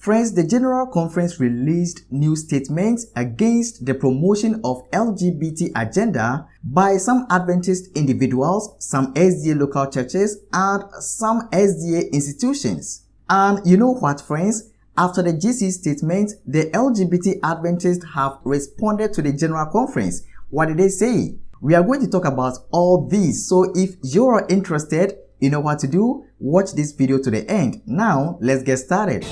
Friends, the General Conference released new statements against the promotion of LGBT agenda by some Adventist individuals, some SDA local churches, and some SDA institutions. And you know what, friends? After the GC statement, the LGBT Adventists have responded to the General Conference. What did they say? We are going to talk about all these. So if you're interested, you know what to do. Watch this video to the end. Now, let's get started.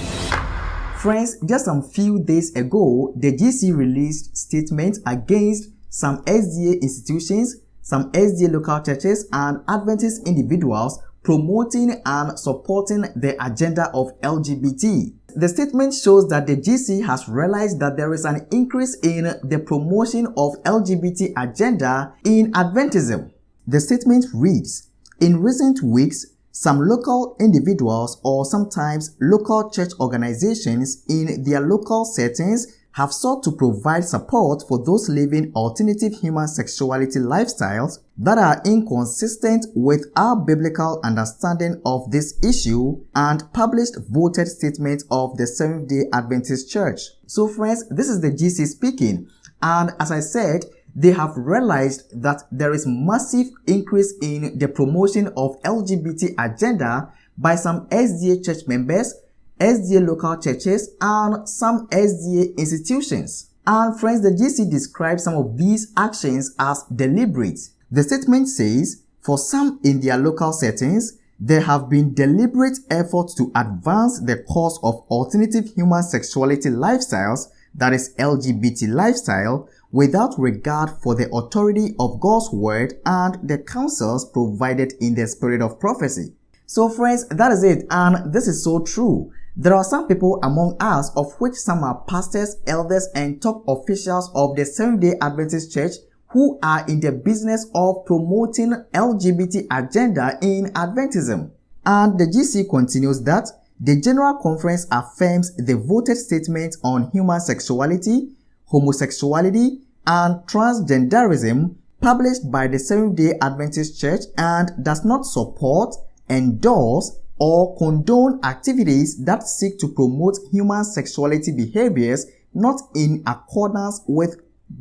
Friends, just some few days ago, the GC released statements against some SDA institutions, some SDA local churches, and Adventist individuals promoting and supporting the agenda of LGBT. The statement shows that the GC has realized that there is an increase in the promotion of LGBT agenda in Adventism. The statement reads, "In recent weeks, some local individuals or sometimes local church organizations in their local settings have sought to provide support for those living alternative human sexuality lifestyles that are inconsistent with our biblical understanding of this issue and published voted statement of the Seventh-day Adventist Church." So friends, this is the GC speaking, and as I said, they have realized that there is massive increase in the promotion of LGBT agenda by some SDA church members, SDA local churches, and some SDA institutions. And friends, the GC describes some of these actions as deliberate. The statement says, for some in their local settings, there have been deliberate efforts to advance the cause of alternative human sexuality lifestyles, that is LGBT lifestyle, without regard for the authority of God's word and the counsels provided in the spirit of prophecy. So friends, that is it, and this is so true. There are some people among us, of which some are pastors, elders, and top officials of the Seventh-day Adventist Church, who are in the business of promoting LGBT agenda in Adventism. And the GC continues that the General Conference affirms the voted statement on human sexuality, homosexuality, and transgenderism published by the Seventh-day Adventist Church and does not support, endorse, or condone activities that seek to promote human sexuality behaviors not in accordance with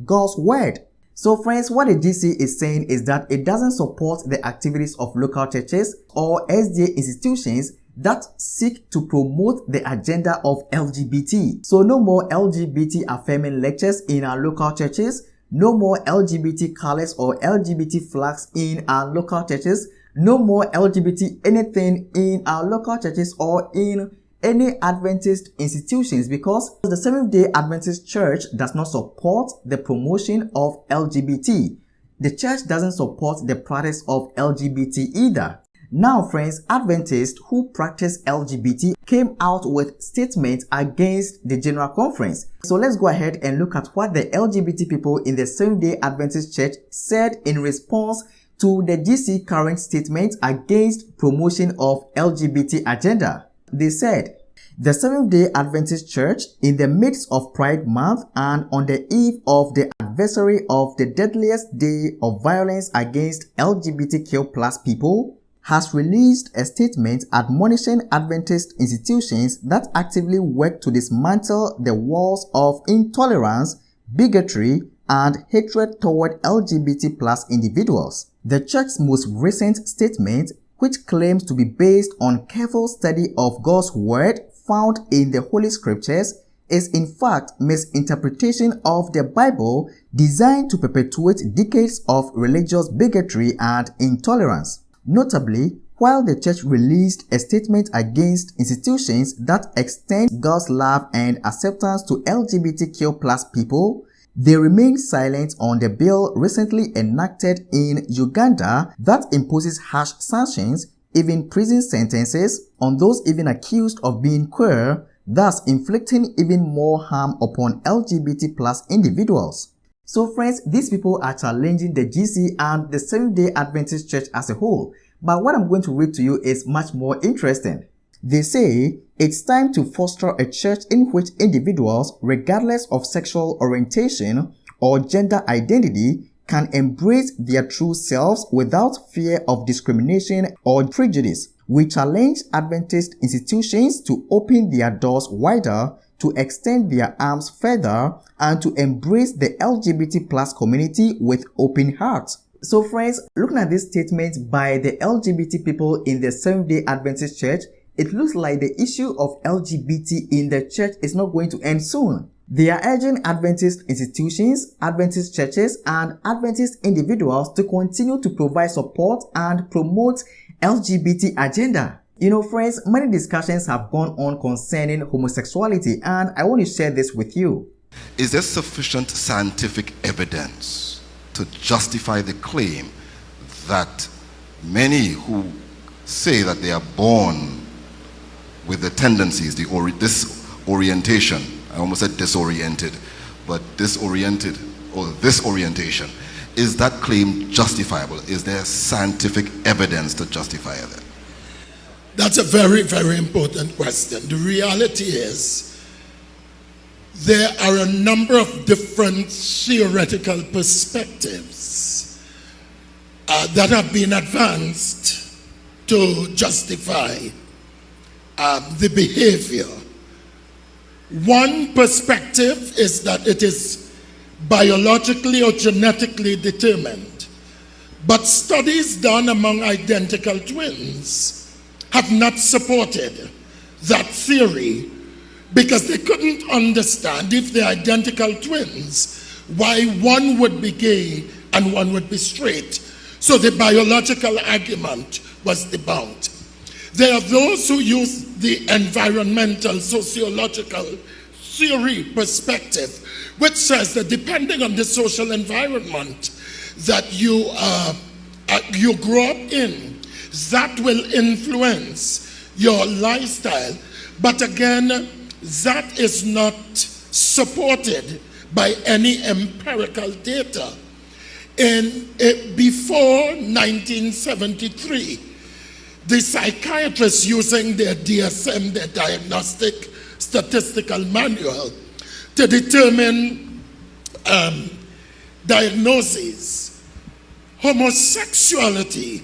God's word. So friends, what the GC is saying is that it doesn't support the activities of local churches or SDA institutions that seek to promote the agenda of LGBT. So no more LGBT affirming lectures in our local churches, no more LGBT colors or LGBT flags in our local churches, no more LGBT anything in our local churches or in any Adventist institutions, because the Seventh-day Adventist Church does not support the promotion of LGBT. The church doesn't support the practice of LGBT either. Now friends, Adventists who practice LGBT came out with statements against the General Conference. So let's go ahead and look at what the LGBT people in the Seventh-day Adventist Church said in response to the GC current statement against promotion of LGBT agenda. They said, "The Seventh-day Adventist Church, in the midst of Pride Month and on the eve of the anniversary of the deadliest day of violence against LGBTQ+ people, has released a statement admonishing Adventist institutions that actively work to dismantle the walls of intolerance, bigotry, and hatred toward LGBT+ individuals." The church's most recent statement, which claims to be based on careful study of God's word found in the Holy Scriptures, is in fact misinterpretation of the Bible designed to perpetuate decades of religious bigotry and intolerance. Notably, while the church released a statement against institutions that extend God's love and acceptance to LGBTQ+ people, they remained silent on the bill recently enacted in Uganda that imposes harsh sanctions, even prison sentences, on those even accused of being queer, thus inflicting even more harm upon LGBT+ individuals. So friends, these people are challenging the GC and the Seventh-day Adventist Church as a whole. But what I'm going to read to you is much more interesting. They say, it's time to foster a church in which individuals, regardless of sexual orientation or gender identity, can embrace their true selves without fear of discrimination or prejudice. We challenge Adventist institutions to open their doors wider, to extend their arms further, and to embrace the LGBT plus community with open hearts. So friends, looking at this statement by the LGBT people in the Seventh-day Adventist Church, it looks like the issue of LGBT in the church is not going to end soon. They are urging Adventist institutions, Adventist churches, and Adventist individuals to continue to provide support and promote LGBT agenda. You know, friends, many discussions have gone on concerning homosexuality, and I want to share this with you. Is there sufficient scientific evidence to justify the claim that many who say that they are born with the tendencies, this orientation, I almost said disoriented, but disoriented or this orientation, is that claim justifiable? Is there scientific evidence to justify that? That's a very, very important question. The reality is there are a number of different theoretical perspectives that have been advanced to justify the behavior. One perspective is that it is biologically or genetically determined, but studies done among identical twins have not supported that theory because they couldn't understand, if they're identical twins, why one would be gay and one would be straight. So the biological argument was debunked. There are those who use the environmental sociological theory perspective, which says that depending on the social environment that you grow up in, that will influence your lifestyle. But again, that is not supported by any empirical data. Before 1973, the psychiatrists using their DSM, their Diagnostic Statistical Manual, to determine diagnoses, homosexuality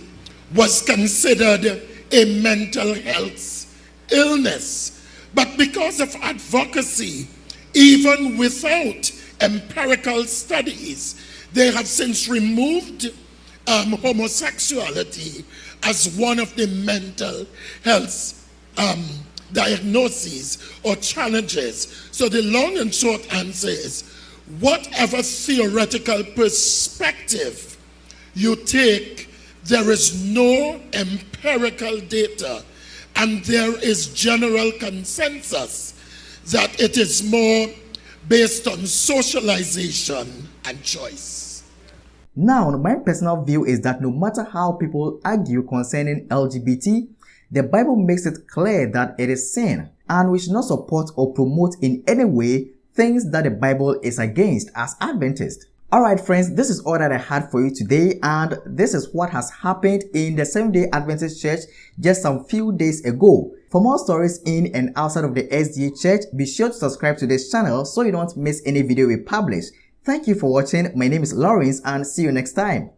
was considered a mental health illness. But because of advocacy, even without empirical studies, they have since removed homosexuality as one of the mental health diagnoses or challenges. So the long and short answer is, whatever theoretical perspective you take, there is no empirical data, and there is general consensus that it is more based on socialization and choice. Now, my personal view is that no matter how people argue concerning LGBT, the Bible makes it clear that it is sin, and we should not support or promote in any way things that the Bible is against as Adventists. Alright friends, this is all that I had for you today, and this is what has happened in the Seventh-day Adventist Church just some few days ago. For more stories in and outside of the SDA Church, be sure to subscribe to this channel so you don't miss any video we publish. Thank you for watching. My name is Lawrence, and see you next time.